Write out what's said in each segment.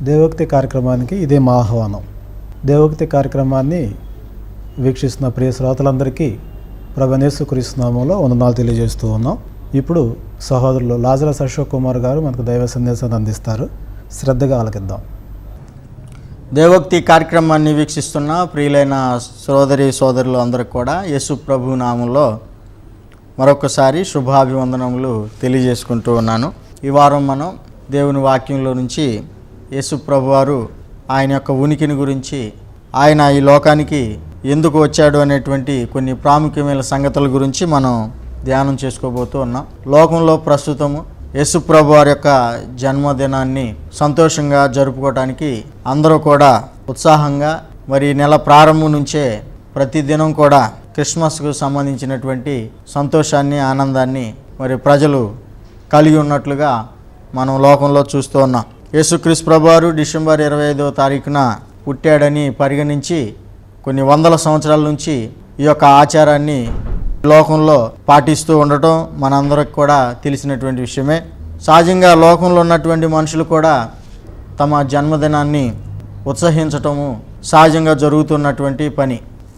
దేవోక్తి కార్యక్రమానికి ఇదే మా ఆహ్వానం. దేవోక్తి కార్యక్రమాన్ని వీక్షిస్తున్న ప్రియ శ్రోతలందరికీ ప్రభువైన యేసుక్రీస్తు నామములో వందనాలు తెలియజేస్తూ ఉన్నాం. ఇప్పుడు సహోదరులు లాజరస్ అశోక్ కుమార్ గారు మనకు దైవ సందేశాన్ని అందిస్తారు. శ్రద్ధగా ఆలకిద్దాం. దేవోక్తి కార్యక్రమాన్ని వీక్షిస్తున్న ప్రియులైన సోదరులు అందరికీ కూడా యేసు ప్రభు నామంలో మరొకసారి శుభాభివందనములు తెలియజేసుకుంటూ ఉన్నాను. ఈ వారం మనం దేవుని వాక్యంలో నుంచి యేసు ప్రభు వారు ఆయన యొక్క ఉనికిని గురించి, ఆయన ఈ లోకానికి ఎందుకు వచ్చాడు అనేటువంటి కొన్ని ప్రాముఖ్యమైన సంగతుల గురించి మనం ధ్యానం చేసుకోబోతూ ఉన్నాం. లోకంలో ప్రస్తుతము యేసు ప్రభు వారి యొక్క జన్మదినాన్ని సంతోషంగా జరుపుకోవడానికి అందరూ కూడా ఉత్సాహంగా, మరి నెల ప్రారంభం నుంచే ప్రతిదినం కూడా క్రిస్మస్కు సంబంధించినటువంటి సంతోషాన్ని, ఆనందాన్ని మరి ప్రజలు కలిగి ఉన్నట్లుగా మనం లోకంలో చూస్తూ ఉన్నాం. యేసుక్రీస్తు ప్రభువారు డిసెంబర్ 25వ తారీఖున పుట్టాడని పరిగణించి కొన్ని వందల సంవత్సరాల నుంచి ఈ యొక్క ఆచారాన్ని లోకంలో పాటిస్తూ ఉండటం మనందరికి కూడా తెలిసినటువంటి విషయమే. సహజంగా లోకంలో ఉన్నటువంటి మనుషులు కూడా తమ జన్మదినాన్ని ఉత్సహించటము సహజంగా జరుగుతున్నటువంటి పని.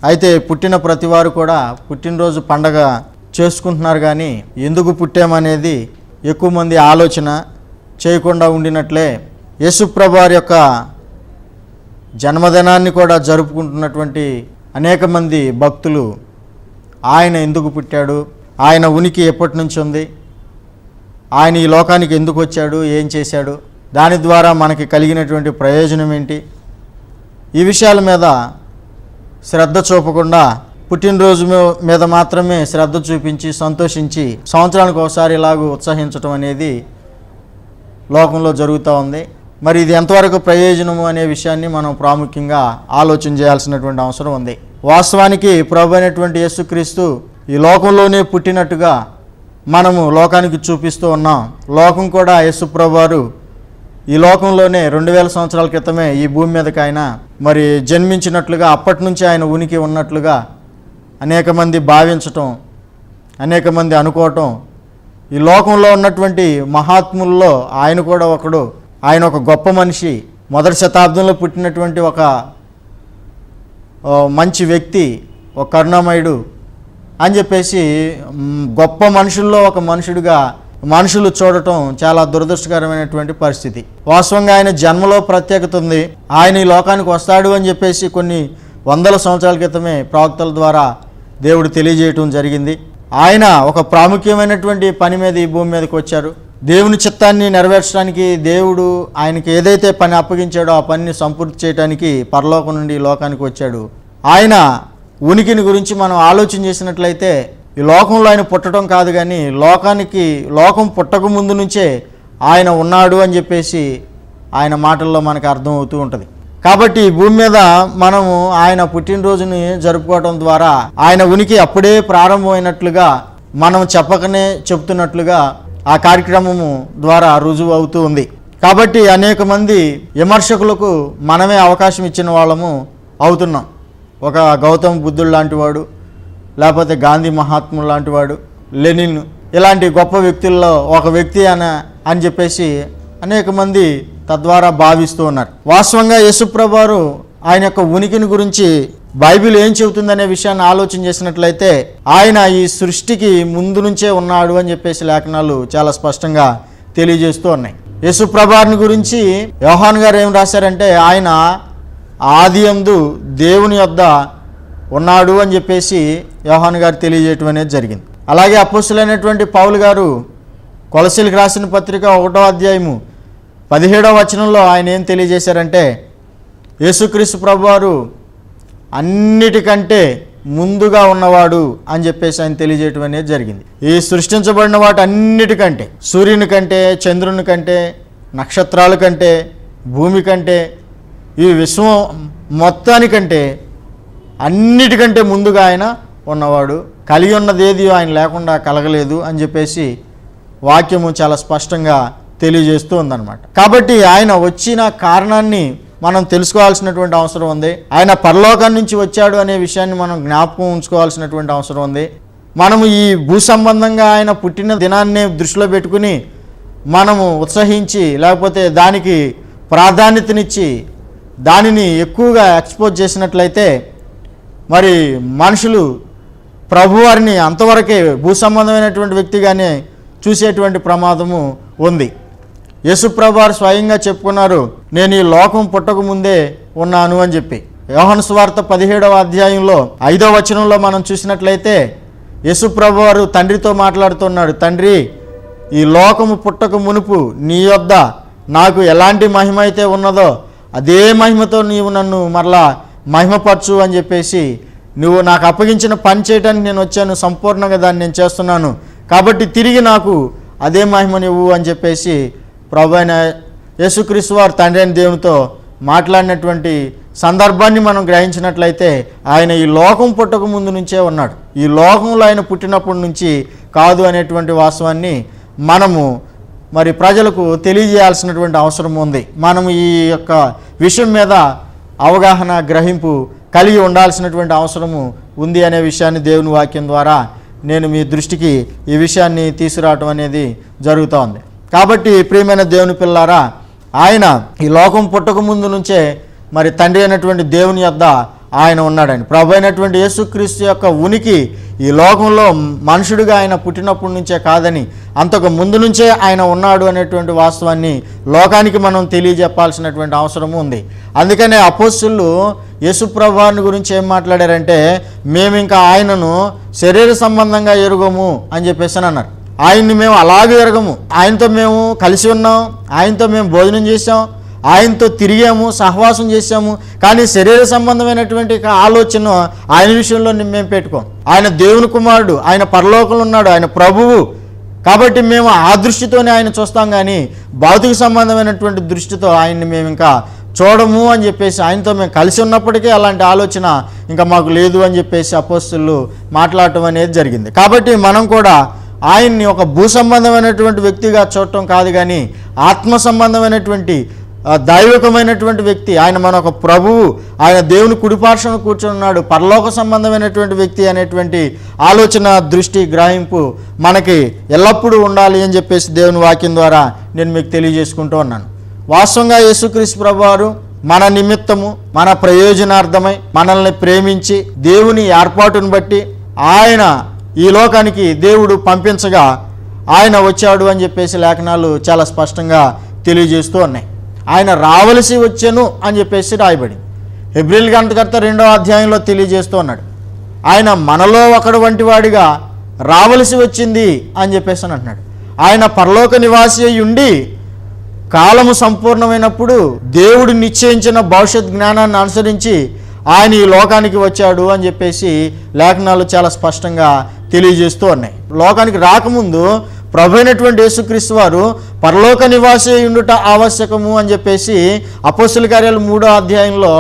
అయితే పుట్టిన ప్రతి వారు కూడా పుట్టినరోజు పండగ చేసుకుంటున్నారు, కానీ ఎందుకు పుట్టామనేది ఎక్కువ మంది ఆలోచన చేయకుండా ఉండినట్లే యేసుప్రభు వారి యొక్క జన్మదినాన్ని కూడా జరుపుకుంటున్నటువంటి అనేక మంది భక్తులు ఆయన ఎందుకు పుట్టాడు, ఆయన ఉనికి ఎప్పటి నుంచి ఉంది, ఆయన ఈ లోకానికి ఎందుకు వచ్చాడు, ఏం చేశాడు, దాని ద్వారా మనకి కలిగినటువంటి ప్రయోజనం ఏంటి, ఈ విషయాల మీద శ్రద్ధ చూపకుండా పుట్టినరోజు మీద మాత్రమే శ్రద్ధ చూపించి సంతోషించి సంవత్సరానికి ఒకసారి ఇలాగూ ఉత్సహించడం అనేది లోకంలో జరుగుతూ ఉంది. మరి ఇది ఎంతవరకు ప్రయోజనము అనే విషయాన్ని మనం ప్రాముఖ్యంగా ఆలోచన చేయాల్సినటువంటి అవసరం ఉంది. వాస్తవానికి ప్రభు అయినటువంటి యేసుక్రీస్తు ఈ లోకంలోనే పుట్టినట్టుగా మనము లోకానికి చూపిస్తూ ఉన్నాం. లోకం కూడా యేసు ప్రభు వారు ఈ లోకంలోనే 2000 సంవత్సరాల క్రితమే ఈ భూమి మీదకి ఆయన మరి జన్మించినట్లుగా, అప్పటి నుంచి ఆయన ఉనికి ఉన్నట్లుగా అనేక మంది భావించటం, అనేక మంది అనుకోవటం, ఈ లోకంలో ఉన్నటువంటి మహాత్ముల్లో ఆయన కూడా ఒకడు. ఆయన ఒక గొప్ప మనిషి, మొదటి శతాబ్దంలో పుట్టినటువంటి ఒక మంచి వ్యక్తి, ఒక కరుణామయుడు అని చెప్పేసి గొప్ప మనుషుల్లో ఒక మనుషుడిగా మనుషులు చూడటం చాలా దురదృష్టకరమైనటువంటి పరిస్థితి. వాస్తవంగా ఆయన జన్మలో ప్రత్యేకత ఉంది. ఆయన ఈ లోకానికి వస్తాడు అని చెప్పేసి కొన్ని వందల సంవత్సరాల క్రితమే ప్రవక్తల ద్వారా దేవుడు తెలియజేయటం జరిగింది. ఆయన ఒక ప్రాముఖ్యమైనటువంటి పని మీద ఈ భూమి మీదకి వచ్చారు. దేవుని చిత్తాన్ని నెరవేర్చడానికి దేవుడు ఆయనకి ఏదైతే పని అప్పగించాడో ఆ పనిని సంపూర్తి చేయడానికి పరలోకం నుండి ఈ లోకానికి వచ్చాడు. ఆయన ఉనికిని గురించి మనం ఆలోచన చేసినట్లయితే ఈ లోకంలో ఆయన పుట్టడం కాదు, కానీ లోకం పుట్టక ముందు నుంచే ఆయన ఉన్నాడు అని చెప్పేసి ఆయన మాటల్లో మనకు అర్థమవుతూ ఉంటుంది. కాబట్టి ఈ భూమి మీద మనము ఆయన పుట్టినరోజుని జరుపుకోవడం ద్వారా ఆయన ఉనికి అప్పుడే ప్రారంభమైనట్లుగా, మనం చెప్పకనే చెప్తున్నట్లుగా ఆ కార్యక్రమము ద్వారా రుజువు అవుతూ ఉంది. కాబట్టి అనేక మంది విమర్శకులకు మనమే అవకాశం ఇచ్చిన వాళ్ళము అవుతున్నాం. ఒక గౌతమ బుద్ధుడు లాంటి వాడు, లేకపోతే గాంధీ మహాత్ముడు లాంటి వాడు, లెనిన్, ఇలాంటి గొప్ప వ్యక్తుల్లో ఒక వ్యక్తి అని చెప్పేసి అనేక మంది తద్వారా భావిస్తూ ఉన్నారు. వాస్తవంగా యేసుప్రభు వారు ఆయన యొక్క ఉనికిని గురించి బైబిల్ ఏం చెబుతుందనే విషయాన్ని ఆలోచన చేసినట్లయితే ఆయన ఈ సృష్టికి ముందు నుంచే ఉన్నాడు అని చెప్పేసి లేఖనాలు చాలా స్పష్టంగా తెలియజేస్తూ ఉన్నాయి. యేసుప్రభు వారిని గురించి యోహాను గారు ఏం రాశారంటే ఆయన ఆదియందు దేవుని యొద్ద ఉన్నాడు అని చెప్పేసి యోహాను గారు తెలియజేయటం అనేది జరిగింది. అలాగే అపోస్తలుడైనటువంటి పౌలు గారు కొలసీలకు రాసిన పత్రిక 1వ అధ్యాయము 17వ వచనంలో ఆయన ఏం తెలియజేశారంటే యేసుక్రీస్తు ప్రభువారు అన్నిటికంటే ముందుగా ఉన్నవాడు అని చెప్పేసి ఆయన తెలియజేయటం అనేది జరిగింది. ఈ సృష్టించబడిన వాటి అన్నిటికంటే, సూర్యుని కంటే, చంద్రుని కంటే, నక్షత్రాల కంటే, భూమి కంటే, ఈ విశ్వం మొత్తానికంటే అన్నిటికంటే ముందుగా ఆయన ఉన్నవాడు. కలిగి ఉన్నది ఏది ఆయన లేకుండా కలగలేదు అని చెప్పేసి వాక్యము చాలా స్పష్టంగా తెలియజేస్తూ ఉందన్నమాట. కాబట్టి ఆయన వచ్చిన కారణాన్ని మనం తెలుసుకోవాల్సినటువంటి అవసరం ఉంది. ఆయన పరలోకం నుంచి వచ్చాడు అనే విషయాన్ని మనం జ్ఞాపకం ఉంచుకోవాల్సినటువంటి అవసరం ఉంది. మనము ఈ భూ సంబంధంగా ఆయన పుట్టిన దినాన్ని దృష్టిలో పెట్టుకుని మనము ఉత్సహించి లేకపోతే దానికి ప్రాధాన్యతనిచ్చి దానిని ఎక్కువగా ఎక్స్పోజ్ చేసినట్లయితే మరి మనుషులు ప్రభువారిని అంతవరకే భూసంబంధమైనటువంటి వ్యక్తిగానే చూసేటువంటి ప్రమాదము ఉంది. యేసుప్రభువారు స్వయంగా చెప్పుకున్నారు, నేను ఈ లోకం పుట్టక ముందే ఉన్నాను అని చెప్పి. యోహాను సువార్త 17వ అధ్యాయంలో 5వ వచనంలో మనం చూసినట్లయితే యేసుప్రభువారు తండ్రితో మాట్లాడుతున్నాడు, తండ్రి, ఈ లోకము పుట్టక మునుపు నీ యొద్ద నాకు ఎలాంటి మహిమ అయితే ఉన్నదో అదే మహిమతో నీవు నన్ను మరలా మహిమపరచు అని చెప్పేసి, నువ్వు నాకు అప్పగించిన పని చేయడానికి నేను వచ్చాను, సంపూర్ణంగా దాన్ని నేను చేస్తున్నాను, కాబట్టి తిరిగి నాకు అదే మహిమనివ్వు అని చెప్పేసి ప్రభు అయిన యేసుక్రీస్తు వారు తండ్రి అయిన దేవునితో మాట్లాడినటువంటి సందర్భాన్ని మనం గ్రహించినట్లయితే ఆయన ఈ లోకం పుట్టక ముందు నుంచే ఉన్నాడు, ఈ లోకంలో ఆయన పుట్టినప్పటి నుంచి కాదు అనేటువంటి వాస్తవాన్ని మనము మరి ప్రజలకు తెలియజేయాల్సినటువంటి అవసరం ఉంది. మనము ఈ యొక్క విషయం మీద అవగాహన గ్రహింపు కలిగి ఉండాల్సినటువంటి అవసరము ఉంది అనే విషయాన్ని దేవుని వాక్యం ద్వారా నేను మీ దృష్టికి ఈ విషయాన్ని తీసుకురావటం అనేది జరుగుతోంది. కాబట్టి ప్రియమైన దేవుని పిల్లారా, ఆయన ఈ లోకం పుట్టక ముందు నుంచే మరి తండ్రి అయినటువంటి దేవుని యొద్ద ఆయన ఉన్నాడని, ప్రభు అయినటువంటి యేసుక్రీస్తు యొక్క ఉనికి ఈ లోకంలో మనుషుడిగా ఆయన పుట్టినప్పటి నుంచే కాదని, అంతకు ముందు నుంచే ఆయన ఉన్నాడు అనేటువంటి వాస్తవాన్ని లోకానికి మనం తెలియజెప్పాల్సినటువంటి అవసరం ఉంది. అందుకనే అపోస్తలులు యేసుప్రభువారిని గురించి ఏం మాట్లాడారంటే, మేము ఇంకా ఆయనను శరీర సంబంధంగా ఎరుగము అని చెప్పేసి అన్నారు. ఆయన్ని మేము అలాగే ఎరగము, ఆయనతో మేము కలిసి ఉన్నాం, ఆయనతో మేము భోజనం చేసాం, ఆయనతో తిరిగాము, సహవాసం చేశాము, కానీ శరీర సంబంధమైనటువంటి ఆలోచన ఆయన విషయంలో మేము పెట్టుకోం. ఆయన దేవుని కుమారుడు, ఆయన పరలోకంలో ఉన్నాడు, ఆయన ప్రభువు, కాబట్టి మేము ఆ దృష్టితోనే ఆయన చూస్తాం, కానీ భౌతిక సంబంధమైనటువంటి దృష్టితో ఆయన్ని మేము ఇంకా చూడము అని చెప్పేసి, ఆయనతో మేము కలిసి ఉన్నప్పటికీ అలాంటి ఆలోచన ఇంకా మాకు లేదు అని చెప్పేసి అపోస్తలులు మాట్లాడటం అనేది జరిగింది. కాబట్టి మనం కూడా ఆయన్ని ఒక భూ సంబంధమైనటువంటి వ్యక్తిగా చూడటం కాదు, కానీ ఆత్మ సంబంధమైనటువంటి దైవికమైనటువంటి వ్యక్తి, ఆయన మన ఒక ప్రభువు, ఆయన దేవుని కుడిపార్శ్వన కూర్చున్నాడు, పరలోక సంబంధమైనటువంటి వ్యక్తి అనేటువంటి ఆలోచన, దృష్టి, గ్రహింపు మనకి ఎల్లప్పుడూ ఉండాలి అని చెప్పేసి దేవుని వాక్యం ద్వారా నేను మీకు తెలియజేసుకుంటూ ఉన్నాను. వాస్తవంగా యేసుక్రీస్తు ప్రభువారు మన నిమిత్తము, మన ప్రయోజనార్థమై మనల్ని ప్రేమించి దేవుని ఏర్పాటును బట్టి ఆయన ఈ లోకానికి దేవుడు పంపించగా ఆయన వచ్చాడు అని చెప్పేసి లేఖనాలు చాలా స్పష్టంగా తెలియజేస్తూ ఉన్నాయి. ఆయన రావలసి వచ్చాను అని చెప్పేసి రాయబడి హెబ్రీయుల గ్రంథకర్త 2వ అధ్యాయంలో తెలియజేస్తూ ఉన్నాడు. ఆయన మనలో ఒకడు వంటి వాడిగా రావలసి వచ్చింది అని చెప్పేసి అంటున్నాడు. ఆయన పరలోక నివాసి అయి ఉండి కాలము సంపూర్ణమైనప్పుడు దేవుడు నిశ్చయించిన భవిష్యత్ జ్ఞానాన్ని అనుసరించి ఆయన ఈ లోకానికి వచ్చాడు అని చెప్పేసి లేఖనాలు చాలా స్పష్టంగా తెలియజేస్తూ ఉన్నాయి. లోకానికి రాకముందు ప్రభు అయినటువంటి యేసుక్రీస్తు వారు పరలోక నివాసి ఉండుట ఆవశ్యకము అని చెప్పేసి అపోస్తలుల కార్యాలు 3వ అధ్యాయంలో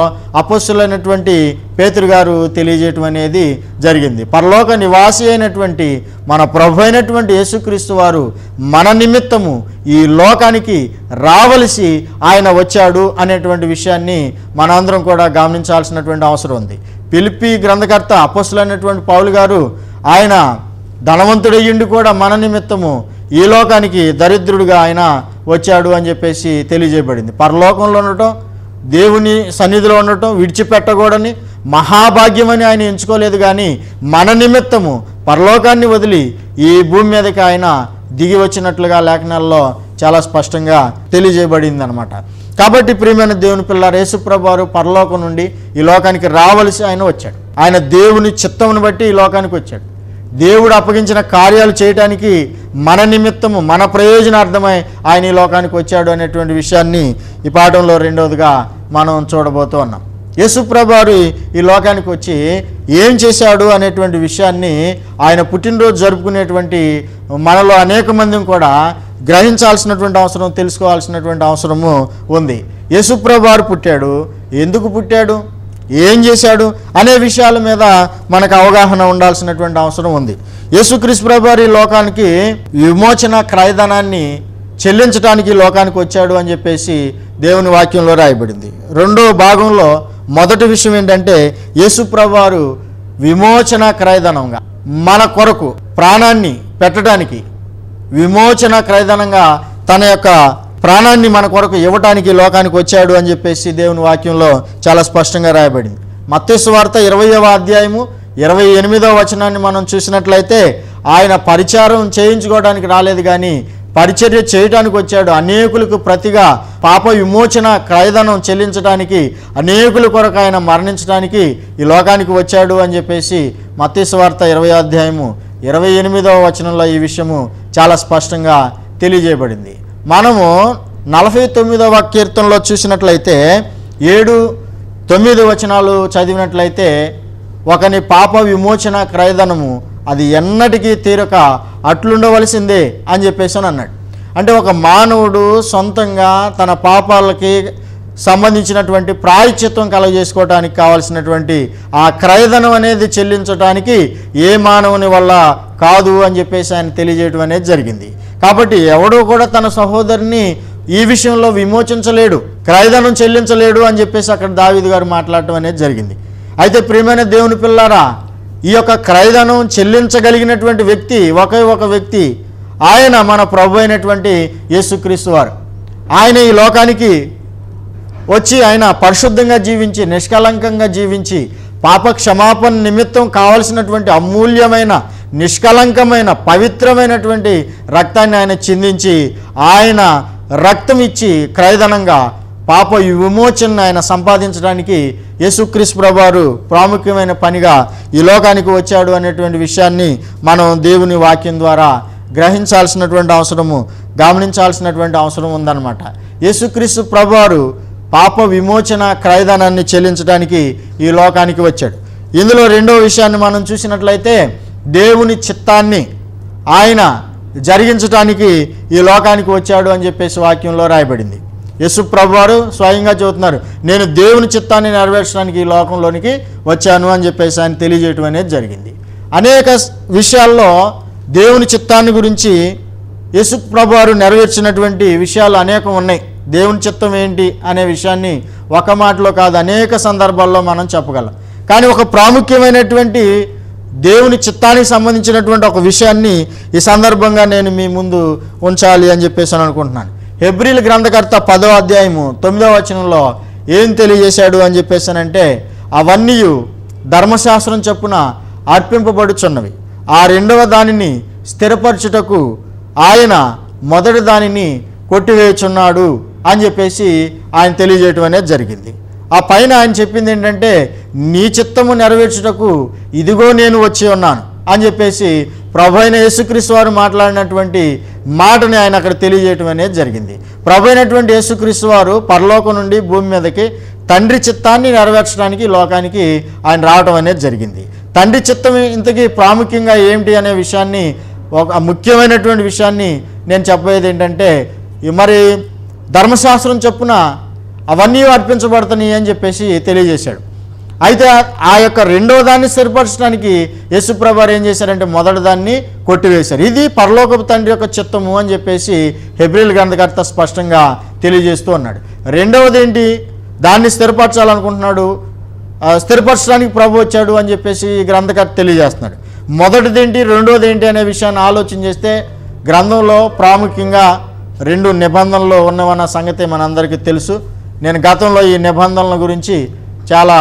అపోస్తలులైనటువంటి పేతురు గారు తెలియజేయటం అనేది జరిగింది. పరలోక నివాసి అయినటువంటి మన ప్రభు అయినటువంటి యేసుక్రీస్తు వారు మన నిమిత్తము ఈ లోకానికి రావలసి ఆయన వచ్చాడు అనేటువంటి విషయాన్ని మనందరం కూడా గమనించాల్సినటువంటి అవసరం ఉంది. ఫిలిప్పీ గ్రంథకర్త అపోస్తలులైనటువంటి పౌలు గారు ఆయన ధనవంతుడయ్యుండి కూడా మన నిమిత్తము ఈ లోకానికి దరిద్రుడిగా ఆయన వచ్చాడు అని చెప్పేసి తెలియజేయబడింది. పరలోకంలో ఉండటం, దేవుని సన్నిధిలో ఉండటం విడిచిపెట్టకూడని మహాభాగ్యమని ఆయన ఎంచుకోలేదు, కానీ మన నిమిత్తము పరలోకాన్ని వదిలి ఈ భూమి మీదకి ఆయన దిగి వచ్చినట్లుగా లేఖనాల్లో చాలా స్పష్టంగా తెలియజేయబడింది అనమాట. కాబట్టి ప్రియమైన దేవుని పిల్లారు, యేసుప్రభువు వారు పరలోకం నుండి ఈ లోకానికి రావలసి ఆయన వచ్చాడు. ఆయన దేవుని చిత్తమును బట్టి ఈ లోకానికి వచ్చాడు. దేవుడు అప్పగించిన కార్యాలు చేయటానికి మన నిమిత్తము, మన ప్రయోజనార్థమై ఆయన ఈ లోకానికి వచ్చాడు అనేటువంటి విషయాన్ని ఈ పాఠంలో 2వదిగా మనం చూడబోతూ ఉన్నాం. యేసుప్రభువు వారు ఈ లోకానికి వచ్చి ఏం చేశాడు అనేటువంటి విషయాన్ని ఆయన పుట్టినరోజు జరుపుకునేటువంటి మనలో అనేక మందిని కూడా గ్రహించాల్సినటువంటి అవసరం, తెలుసుకోవాల్సినటువంటి అవసరము ఉంది. యేసుప్రభువు వారు పుట్టాడు, ఎందుకు పుట్టాడు, ఏం చేశాడు అనే విషయాల మీద మనకు అవగాహన ఉండాల్సినటువంటి అవసరం ఉంది. యేసుక్రీస్తు ప్రభువు వారు ఈ లోకానికి విమోచన క్రయధనాన్ని చెల్లించడానికి లోకానికి వచ్చాడు అని చెప్పేసి దేవుని వాక్యంలో రాయబడింది. 2వ భాగంలో మొదటి విషయం ఏంటంటే, యేసు ప్రభువు వారు విమోచన క్రయధనంగా మన కొరకు ప్రాణాన్ని పెట్టడానికి విమోచన క్రయధనంగా తన యొక్క ప్రాణాన్ని మన కొరకు ఇవ్వటానికి ఈ లోకానికి వచ్చాడు అని చెప్పేసి దేవుని వాక్యంలో చాలా స్పష్టంగా రాయబడింది. మత్తయి సువార్త 20వ అధ్యాయము 28వ వచనాన్ని మనం చూసినట్లయితే ఆయన పరిచారం చేయించుకోవడానికి రాలేదు, కానీ పరిచర్య చేయడానికి వచ్చాడు. అనేకులకు ప్రతిగా పాప విమోచన క్రయధనం చెల్లించడానికి, అనేకుల కొరకు ఆయన మరణించడానికి ఈ లోకానికి వచ్చాడు అని చెప్పేసి మత్తయి సువార్త 20వ అధ్యాయము 28వ వచనంలో ఈ విషయము చాలా స్పష్టంగా తెలియజేయబడింది. మనము 49వ కీర్తనలో చూసినట్లయితే 7-9 వచనాలు చదివినట్లయితే ఒకని పాప విమోచన క్రయధనము అది ఎన్నటికీ తీరక అట్లుండవలసిందే అని చెప్పేసి అన్నాడు. అంటే ఒక మానవుడు సొంతంగా తన పాపాలకి సంబంధించినటువంటి ప్రాయశ్చిత్తం కలగజేసుకోవడానికి కావాల్సినటువంటి ఆ క్రయధనం అనేది చెల్లించడానికి ఏ మానవుని వల్ల కాదు అని చెప్పేసి ఆయన తెలియజేయడం అనేది జరిగింది. కాబట్టి ఎవడూ కూడా తన సహోదరుని ఈ విషయంలో విమోచించలేడు, క్రయధనం చెల్లించలేడు అని చెప్పేసి అక్కడ దావీదు గారు మాట్లాడటం అనేది జరిగింది. అయితే ప్రియమైన దేవుని పిల్లారా, ఈ యొక్క క్రయధనం చెల్లించగలిగినటువంటి వ్యక్తి ఒకే ఒక వ్యక్తి, ఆయన మన ప్రభు అయినటువంటి యేసుక్రీస్తు వారు. ఆయన ఈ లోకానికి వచ్చి ఆయన పరిశుద్ధంగా జీవించి, నిష్కలంకంగా జీవించి, పాప క్షమాపణ నిమిత్తం కావలసినటువంటి అమూల్యమైన, నిష్కలంకమైన, పవిత్రమైనటువంటి రక్తాన్ని ఆయన చిందించి, ఆయన రక్తం ఇచ్చి క్రయధనంగా పాప విమోచన ఆయన సంపాదించడానికి యేసుక్రీస్తు ప్రభువారు ప్రాముఖ్యమైన పనిగా ఈ లోకానికి వచ్చాడు అనేటువంటి విషయాన్ని మనం దేవుని వాక్యం ద్వారా గ్రహించాల్సినటువంటి అవసరము, గమనించాల్సినటువంటి అవసరం ఉందన్నమాట. యేసుక్రీస్తు ప్రభువారు పాప విమోచన క్రయధనాన్ని చెల్లించడానికి ఈ లోకానికి వచ్చాడు. ఇందులో రెండో విషయాన్ని మనం చూసినట్లయితే దేవుని చిత్తాన్ని ఆయన జరిగించడానికి ఈ లోకానికి వచ్చాడు అని చెప్పేసి వాక్యంలో రాయబడింది. యేసు ప్రభువారు స్వయంగా చెబుతున్నారు, నేను దేవుని చిత్తాన్ని నెరవేర్చడానికి ఈ లోకంలోనికి వచ్చాను అని చెప్పేసి ఆయన తెలియజేయటం అనేది జరిగింది. అనేక విషయాల్లో దేవుని చిత్తాన్ని గురించి యేసు ప్రభువారు నెరవేర్చినటువంటి విషయాలు అనేకం ఉన్నాయి. దేవుని చిత్తం ఏంటి అనే విషయాన్ని ఒక మాటలో కాదు, అనేక సందర్భాల్లో మనం చెప్పగలం. కానీ ఒక ప్రాముఖ్యమైనటువంటి దేవుని చిత్తానికి సంబంధించినటువంటి ఒక విషయాన్ని ఈ సందర్భంగా నేను మీ ముందు ఉంచాలి అని చెప్పేసి అనుకుంటున్నాను. హెబ్రీల గ్రంథకర్త 10వ అధ్యాయము 9వ వచనంలో ఏం తెలియజేశాడు అని చెప్పేసానంటే, అవన్నీ ధర్మశాస్త్రం చొప్పున అర్పింపబడుచున్నవి, ఆ రెండవ దానిని స్థిరపరచుటకు ఆయన మొదటి దానిని కొట్టివేయుచున్నాడు అని చెప్పేసి ఆయన తెలియజేయటం అనేది జరిగింది. ఆ పైన ఆయన చెప్పింది ఏంటంటే, నీ చిత్తము నెరవేర్చుటకు ఇదిగో నేను వచ్చి ఉన్నాను అని చెప్పేసి ప్రభు అయిన యేసుక్రీస్తు వారు మాట్లాడినటువంటి మాటని ఆయన అక్కడ తెలియజేయటం అనేది జరిగింది. ప్రభు అయినటువంటి యేసుక్రీస్తు వారు పరలోకం నుండి భూమి మీదకి తండ్రి చిత్తాన్ని నెరవేర్చడానికి లోకానికి ఆయన రావడం అనేది జరిగింది. తండ్రి చిత్తం ఇంతకీ ప్రాముఖ్యంగా ఏమిటి అనే విషయాన్ని, ఒక ముఖ్యమైనటువంటి విషయాన్ని నేను చెప్పేది ఏంటంటే, మరి ధర్మశాస్త్రం చొప్పున అవన్నీ అర్పించబడుతున్నాయి అని చెప్పేసి తెలియజేశాడు. అయితే ఆ యొక్క రెండో దాన్ని స్థిరపరచడానికి యేసుప్రభువారు ఏం చేశారంటే మొదటి దాన్ని కొట్టివేశారు. ఇది పరలోకపు తండ్రి యొక్క చిత్తము అని చెప్పేసి హెబ్రీల గ్రంథకర్త స్పష్టంగా తెలియజేస్తూ ఉన్నాడు. రెండవది ఏంటి, దాన్ని స్థిరపరచాలనుకుంటున్నాడు, స్థిరపరచడానికి ప్రభు వచ్చాడు అని చెప్పేసి ఈ గ్రంథకర్త తెలియజేస్తున్నాడు. మొదటిది ఏంటి, రెండోది ఏంటి అనే విషయాన్ని ఆలోచన చేస్తే గ్రంథంలో ప్రాముఖ్యంగా 2 నిబంధనలు ఉన్నవన్న సంగతి మనందరికీ తెలుసు. నేను గతంలో ఈ నిబంధనల గురించి చాలా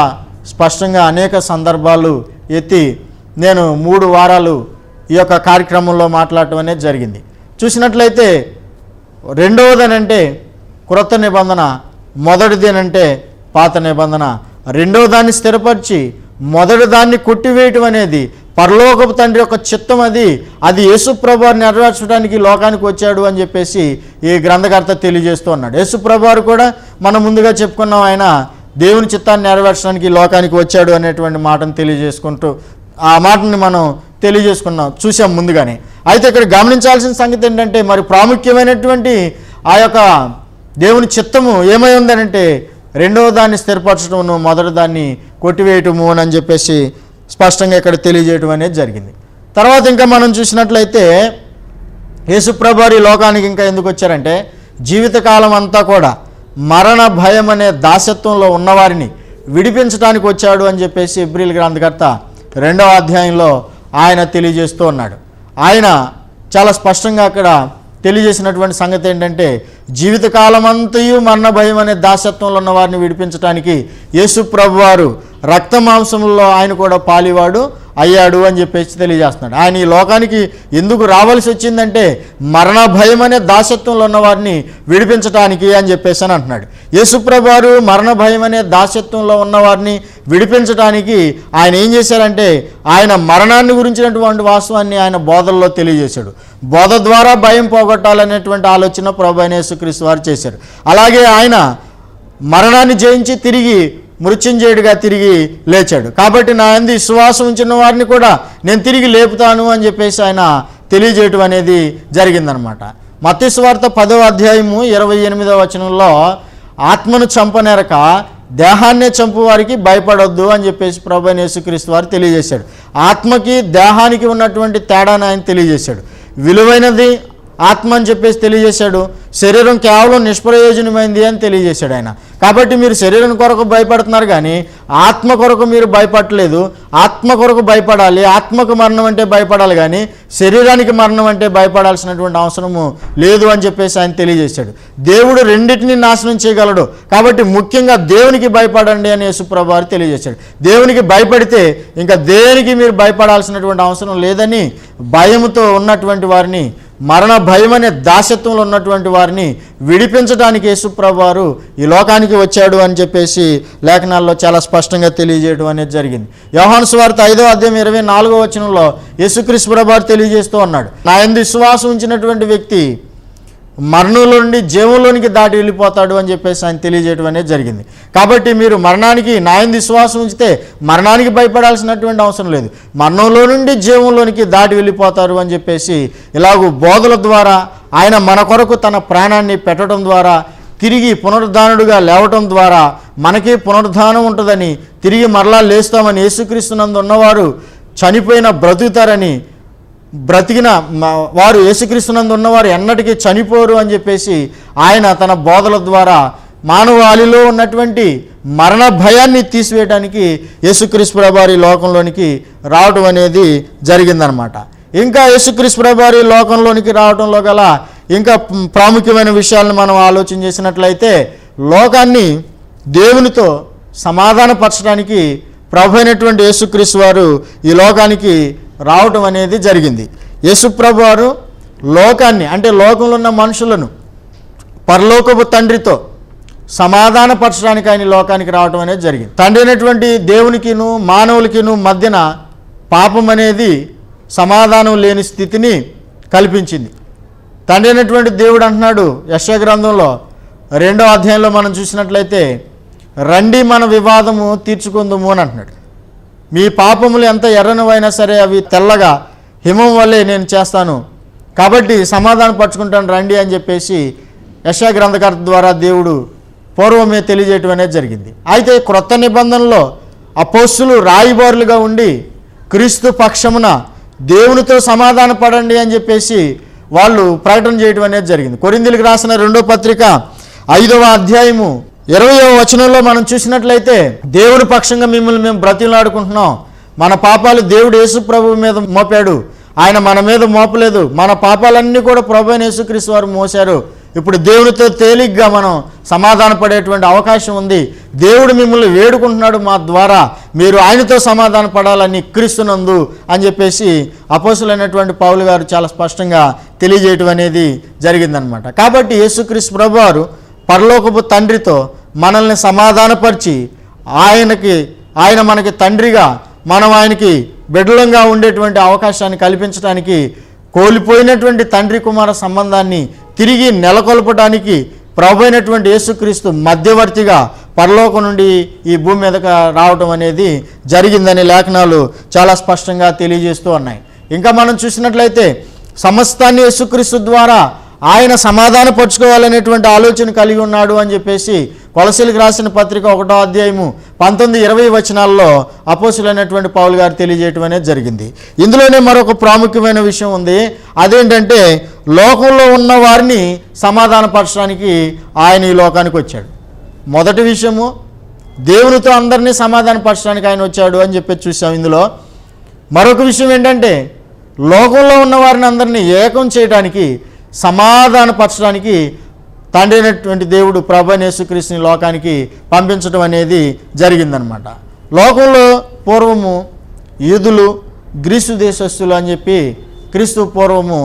స్పష్టంగా అనేక సందర్భాలు ఎత్తి నేను 3 వారాలు ఈ యొక్క కార్యక్రమంలో మాట్లాడటం అనేది జరిగింది. చూసినట్లయితే రెండవదనంటే క్రొత్త నిబంధన, మొదటిదేనంటే పాత నిబంధన. రెండవ దాన్ని స్థిరపరిచి మొదటి దాన్ని కొట్టివేయటం అనేది పరలోకపు తండ్రి యొక్క చిత్తం. అది యేసు ప్రభువారు నెరవేర్చడానికి లోకానికి వచ్చాడు అని చెప్పేసి ఈ గ్రంథకర్త తెలియజేస్తూ ఉన్నాడు. యేసు ప్రభువారు కూడా మనం ముందుగా చెప్పుకున్నాం, ఆయన దేవుని చిత్తాన్ని నెరవేర్చడానికి లోకానికి వచ్చాడు అనేటువంటి మాటను తెలియజేసుకుంటూ ఆ మాటని మనం తెలియజేసుకున్నాం, చూసాం ముందుగానే. అయితే ఇక్కడ గమనించాల్సిన సంగతి ఏంటంటే, మరి ప్రాముఖ్యమైనటువంటి ఆ యొక్క దేవుని చిత్తము ఏమై ఉందనంటే రెండవ దాన్ని స్థిరపరచడము, మొదటి దాన్ని కొట్టివేయటము అని చెప్పేసి స్పష్టంగా ఇక్కడ తెలియజేయటం అనేది జరిగింది. తర్వాత ఇంకా మనం చూసినట్లయితే యేసుప్రభువారు ఈ లోకానికి ఇంకా ఎందుకు వచ్చారంటే, జీవితకాలం అంతా కూడా మరణ భయం అనే దాసత్వంలో ఉన్నవారిని విడిపించడానికి వచ్చాడు అని చెప్పేసి హెబ్రీల గ్రంథకర్త 2వ అధ్యాయంలో ఆయన తెలియజేస్తూ ఉన్నాడు. ఆయన చాలా స్పష్టంగా అక్కడ తెలియజేసినటువంటి సంగతి ఏంటంటే, జీవితకాలమంతయు మరణ భయం అనే దాసత్వంలో ఉన్న వారిని విడిపించడానికి యేసు ప్రభువారు రక్త మాంసంలో ఆయన కూడా పాలివాడు అయ్యాడు అని చెప్పేసి తెలియజేస్తున్నాడు. ఆయన ఈ లోకానికి ఎందుకు రావాల్సి వచ్చిందంటే మరణ భయం అనే దాసత్వంలో ఉన్న వారిని విడిపించడానికి అని చెప్పేసి అని అంటున్నాడు. యేసుప్రభు వారు మరణ భయం అనే దాసత్వంలో ఉన్న వారిని విడిపించడానికి ఆయన ఏం చేశారంటే, ఆయన మరణాన్ని గురించినటువంటి వాస్తవాన్ని ఆయన బోధల్లో తెలియజేశాడు. బోధ ద్వారా భయం పోగొట్టాలనేటువంటి ఆలోచన ప్రభు అయిన యేసుక్రీస్తు వారు చేశారు. అలాగే ఆయన మరణాన్ని జయించి తిరిగి మృత్యుంజయుడిగా తిరిగి లేచాడు. కాబట్టి నా యందు విశ్వాసం ఉంచిన వారిని కూడా నేను తిరిగి లేపుతాను అని చెప్పేసి ఆయన తెలియజేయటం అనేది జరిగిందనమాట. మత్తయి సువార్త 10వ అధ్యాయము 28వ వచనంలో ఆత్మను చంపనేరక దేహాన్నే చంపు వారికి భయపడొద్దు అని చెప్పేసి ప్రభు అయిన యేసుక్రీస్తు వారు తెలియజేశాడు. ఆత్మకి దేహానికి ఉన్నటువంటి తేడాను ఆయన తెలియజేశాడు. విలువైనది ఆత్మ అని చెప్పేసి తెలియజేశాడు. శరీరం కేవలం నిష్ప్రయోజనమైంది అని తెలియజేశాడు ఆయన. కాబట్టి మీరు శరీరం కొరకు భయపడుతున్నారు కానీ ఆత్మ కొరకు మీరు భయపడలేదు. ఆత్మ కొరకు భయపడాలి. ఆత్మకు మరణం అంటే భయపడాలి కానీ శరీరానికి మరణం అంటే భయపడాల్సినటువంటి అవసరము లేదు అని చెప్పేసి ఆయన తెలియజేశాడు. దేవుడు రెండింటిని నాశనం చేయగలడు. కాబట్టి ముఖ్యంగా దేవునికి భయపడండి అని యేసుప్రభు వారు తెలియజేశాడు. దేవునికి భయపడితే ఇంకా దేనికి మీరు భయపడాల్సినటువంటి అవసరం లేదని భయముతో ఉన్నటువంటి వారిని, మరణ భయం అనే దాసత్వంలో ఉన్నటువంటి వారిని విడిపించడానికి యేసుప్రభు వారు ఈ లోకానికి వచ్చాడు అని చెప్పేసి లేఖనాల్లో చాలా స్పష్టంగా తెలియజేయడం అనేది జరిగింది. యోహాను సువార్త 5వ అధ్యాయం 24వ వచనంలో యేసుక్రీస్తు ప్రభు వారు తెలియజేస్తూ ఉన్నాడు, నా యందు విశ్వాసం ఉంచినటువంటి వ్యక్తి మరణంలో నుండి జీవంలోనికి దాటి వెళ్ళిపోతాడు అని చెప్పేసి ఆయన తెలియజేయడం అనేది జరిగింది. కాబట్టి మీరు మరణానికి నా యందు విశ్వాసం ఉంచితే మరణానికి భయపడాల్సినటువంటి అవసరం లేదు. మరణంలో నుండి జీవంలోనికి దాటి వెళ్ళిపోతారు అని చెప్పేసి ఇలాగూ బోధల ద్వారా ఆయన మన కొరకు తన ప్రాణాన్ని పెట్టడం ద్వారా, తిరిగి పునరుద్ధానుడుగా లేవటం ద్వారా మనకి పునరుద్ధానం ఉంటుందని, తిరిగి మరలా లేస్తామని, యేసుక్రీస్తునందు ఉన్నవారు చనిపోయిన బ్రతుకుతారని, బ్రతికిన వారు యేసుక్రీస్తునందు ఉన్నవారు ఎన్నటికీ చనిపోరు అని చెప్పేసి ఆయన తన బోధల ద్వారా మానవాళిలో ఉన్నటువంటి మరణ భయాన్ని తీసివేయడానికి యేసుక్రీస్తు ప్రభువు వారి లోకంలోనికి రావడం అనేది జరిగిందనమాట. ఇంకా యేసుక్రీస్తు ప్రభువు వారి లోకంలోనికి రావడంలో గల ఇంకా ప్రాముఖ్యమైన విషయాలను మనం ఆలోచన చేసినట్లయితే, లోకాన్ని దేవునితో సమాధానపరచడానికి ప్రభు అయినటువంటి యేసుక్రీస్తు వారు ఈ లోకానికి రావటం అనేది జరిగింది. యేసుప్రభు వారు లోకాన్ని, అంటే లోకంలో ఉన్న మనుషులను పరలోకపు తండ్రితో సమాధానపరచడానికి ఆయన లోకానికి రావటం అనేది జరిగింది. తండ్రి అయినటువంటి దేవునికిను మానవులకిను మధ్యన పాపం అనేది సమాధానం లేని స్థితిని కల్పించింది. తండ్రి అయినటువంటి దేవుడు అంటున్నాడు యెషయా గ్రంథంలో 2వ అధ్యాయంలో మనం చూసినట్లయితే, రండి మన వివాదము తీర్చుకుందుము అని అంటున్నాడు. మీ పాపములు ఎంత ఎర్రనివైనా సరే అవి తెల్లగా హిమం వల్లే నేను చేస్తాను, కాబట్టి సమాధానం పరచుకుంటాను రండి అని చెప్పేసి యెషయా గ్రంథకర్త ద్వారా దేవుడు పూర్వమే తెలియజేయటం అనేది జరిగింది. అయితే క్రొత్త నిబంధనలో అపోస్తులు రాయబారులుగా ఉండి క్రీస్తు పక్షమున దేవునితో సమాధాన పడండి అని చెప్పేసి వాళ్ళు ప్రకటన చేయడం అనేది జరిగింది. కొరింథీయులకు రాసిన 2వ పత్రిక 5వ అధ్యాయము 20వ వచనంలో మనం చూసినట్లయితే, దేవుని పక్షంగా మిమ్మల్ని మేము బ్రతిమలాడుకుంటున్నాం, మన పాపాలు దేవుడు యేసు ప్రభువు మీద మోపాడు, ఆయన మన మీద మోపలేదు, మన పాపాలన్నీ కూడా ప్రభు అయిన యేసుక్రీస్తు వారు మోశారు. ఇప్పుడు దేవునితో తేలిగ్గా మనం సమాధాన పడేటువంటి అవకాశం ఉంది. దేవుడు మిమ్మల్ని వేడుకుంటున్నాడు మా ద్వారా, మీరు ఆయనతో సమాధాన పడాలని క్రీస్తునందు అని చెప్పేసి అపోస్తులైనటువంటి పౌలు గారు చాలా స్పష్టంగా తెలియజేయటం అనేది జరిగిందనమాట. కాబట్టి యేసుక్రీస్తు ప్రభు వారు పరలోకపు తండ్రితో మనల్ని సమాధానపరిచి ఆయన మనకి తండ్రిగా, మనం ఆయనకి బిడ్డలంగా ఉండేటువంటి అవకాశాన్ని కల్పించడానికి, కోల్పోయినటువంటి తండ్రి కుమార సంబంధాన్ని తిరిగి నెలకొల్పడానికి ప్రభు అయినటువంటి యేసుక్రీస్తు మధ్యవర్తిగా పరలోకం నుండి ఈ భూమి మీదకి రావటం అనేది జరిగిందని లేఖనాలు చాలా స్పష్టంగా తెలియజేస్తూ ఉన్నాయి. ఇంకా మనం చూసినట్లయితే సమస్తాన్ని యేసుక్రీస్తు ద్వారా ఆయన సమాధానపరుచుకోవాలనేటువంటి ఆలోచన కలిగి ఉన్నాడు అని చెప్పేసి కొలసీలకు రాసిన పత్రిక 1వ అధ్యాయము 19-20 వచనాల్లో అపోస్తులైనటువంటి పౌలు గారు తెలియజేయటం అనేది జరిగింది. ఇందులోనే మరొక ప్రాముఖ్యమైన విషయం ఉంది. అదేంటంటే, లోకంలో ఉన్న వారిని సమాధానపరచడానికి ఆయన ఈ లోకానికి వచ్చాడు. మొదటి విషయము, దేవునితో అందరినీ సమాధానపరచడానికి ఆయన వచ్చాడు అని చెప్పి చూసాం. ఇందులో మరొక విషయం ఏంటంటే, లోకంలో ఉన్న వారిని అందరినీ ఏకం చేయడానికి, సమాధానపరచడానికి తండ్రి అయినటువంటి దేవుడు ప్రభు అయిన యేసుక్రీస్తుని లోకానికి పంపించడం అనేది జరిగిందనమాట. లోకంలో పూర్వము యూదులు గ్రీసు దేశస్తులు అని చెప్పి క్రీస్తు పూర్వము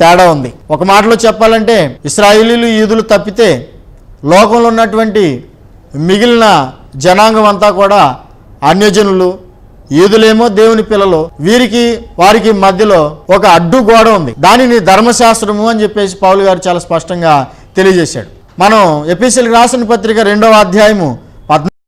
తేడా ఉంది. ఒక మాటలో చెప్పాలంటే ఇశ్రాయేలీలు యూదులు తప్పితే లోకంలో ఉన్నటువంటి మిగిలిన జనాంగం అంతా కూడా అన్యజనులు, యూదులేమో దేవుని పిల్లలు. వారికి మధ్యలో ఒక అడ్డు గోడ ఉంది. దానిని ధర్మశాస్త్రము అని చెప్పేసి పౌలు గారు చాలా స్పష్టంగా తెలియజేశాడు. మనం ఎఫెసీయులకు రాసిన పత్రిక 2వ అధ్యాయము